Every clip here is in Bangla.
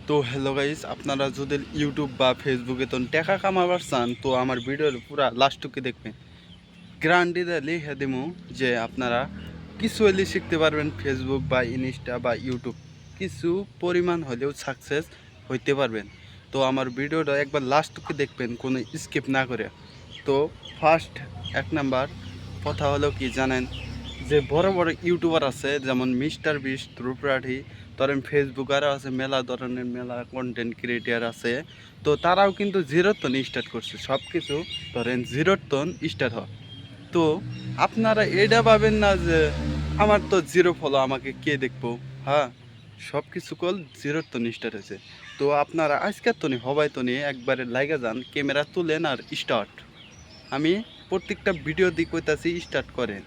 তো হ্যালো গাইস, আপনারা যদি ইউটিউব বা ফেসবুকে তো টাকা কামাবার চান তো আমার ভিডিওর পুরা লাস্টটুকু দেখবেন। গ্যারান্টি লিখে দেবো যে আপনারা কিছু হলে শিখতে পারবেন। ফেসবুক বা ইনস্টা বা ইউটিউব কিছু পরিমাণ হলেও সাকসেস হইতে পারবেন। তো আমার ভিডিওটা একবার লাস্টটুকু দেখবেন, কোনো স্কিপ না করে। তো ফার্স্ট এক নাম্বার কথা হলো কি জানেন, যে বড় বড় ইউটিউবার আছে যেমন মিস্টার বিস্ট, ধ্রুপরাঠি, ধরেন ফেসবুকারও আছে, মেলা ধরনের মেলা কন্টেন্ট ক্রিয়েটার আছে। তো তারাও কিন্তু জিরোর তন স্টার্ট করছে, সব কিছু ধরেন জিরোর তন স্টার্ট হয়। তো আপনারা এটা ভাবেন না যে আমার তো জিরো ফলো, আমাকে কে দেখবো। হ্যাঁ, সব কিছু কল জিরোর তন স্টার্ট হয়েছে। তো আপনারা আজকের তনি হবাই তনি একবারে লাইগা যান, ক্যামেরা তুলেন আর স্টার্ট। আমি প্রত্যেকটা ভিডিও দিয়ে কইতাছি স্টার্ট করেন,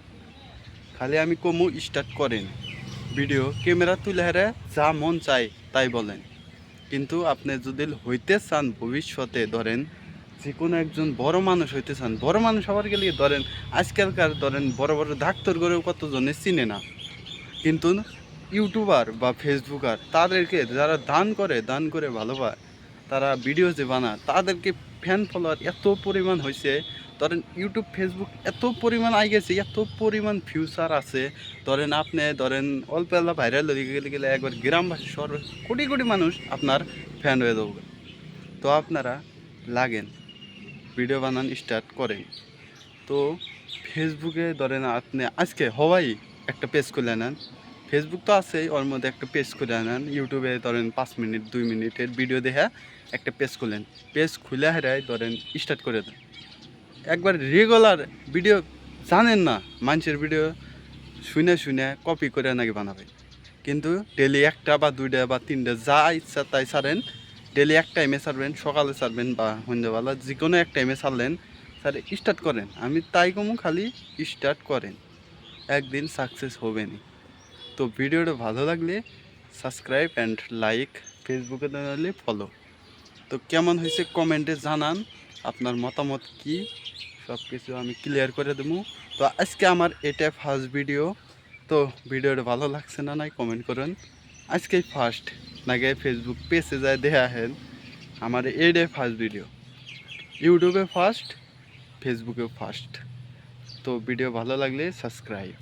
খালি আমি কমু স্টার্ট করেন। ভিডিও ক্যামেরা তুলে হেরে যা মন চায় তাই বলেন। কিন্তু আপনি যদি হইতে চান ভবিষ্যতে, ধরেন যে কোনো একজন বড় মানুষ হইতে চান, বড় মানুষ হওয়ার গেলে ধরেন আজকালকার ধরেন বড় বড় ডাক্তার করেও কতজনে চিনে না। কিন্তু ইউটিউবার বা ফেসবুকার তাদেরকে যারা দান করে ভালো পায়, তারা ভিডিও যে বানায় তাদেরকে ফ্যান ফলোয়ার এত পরিমাণ হয়েছে। ধরেন ইউটিউব ফেসবুক এত পরিমাণ আই গেছে, এত পরিমাণ ফিউচার আছে। ধরেন আপনি ধরেন অল্প এলা ভাইরাল হয়ে গেলে একবার গ্রামবাসী শহর কোটি কোটি মানুষ আপনার ফ্যান হয়ে যাবে। তো আপনারা লাগেন, ভিডিও বানান স্টার্ট করেন। তো ফেসবুকে ধরেন আপনি আজকে হওয়াই একটা পেজ খুলে নেন। ফেসবুক তো আছেই, ওর মধ্যে একটা পেজ খুলে নেন। ইউটিউবে ধরেন 5 মিনিট 2 মিনিটের ভিডিও দেখে একটা পেজ খুলেন। পেজ খুলে হেরাই ধরেন স্টার্ট করে দেন। একবার রেগুলার ভিডিও জানেন না, মানুষের ভিডিও শুনে শুনে কপি করে নাকি বানাবে। কিন্তু ডেলি একটা বা দুইটা বা তিনটা যা ইচ্ছা তাই ছাড়েন। ডেলি এক টাইমে ছাড়বেন, সকালে ছাড়বেন বা সন্ধ্যাবেলা, যে কোনো এক টাইমে ছাড়লেন। স্যার স্টার্ট করেন, আমি তাই কমু, খালি স্টার্ট করেন, একদিন সাকসেস হবেনি। তো ভিডিওটা ভালো লাগলে সাবস্ক্রাইব অ্যান্ড লাইক, ফেসবুকে জানালে ফলো। তো কেমন হয়েছে কমেন্টে জানান, আপনার মতামত কি, সব কিছু আমি ক্লিয়ার করে দেবো। তো আজকে আমার এটা ফার্স্ট ভিডিও। তো ভিডিওটা ভালো লাগছে না নাই কমেন্ট করেন। আজকেই ফার্স্ট নাকি ফেসবুক পেজে যায় দেখে হেন, আমার এইটাই ফার্স্ট ভিডিও। ইউটিউবে ফার্স্ট, ফেসবুকেও ফার্স্ট। তো ভিডিও ভালো লাগলে সাবস্ক্রাইব।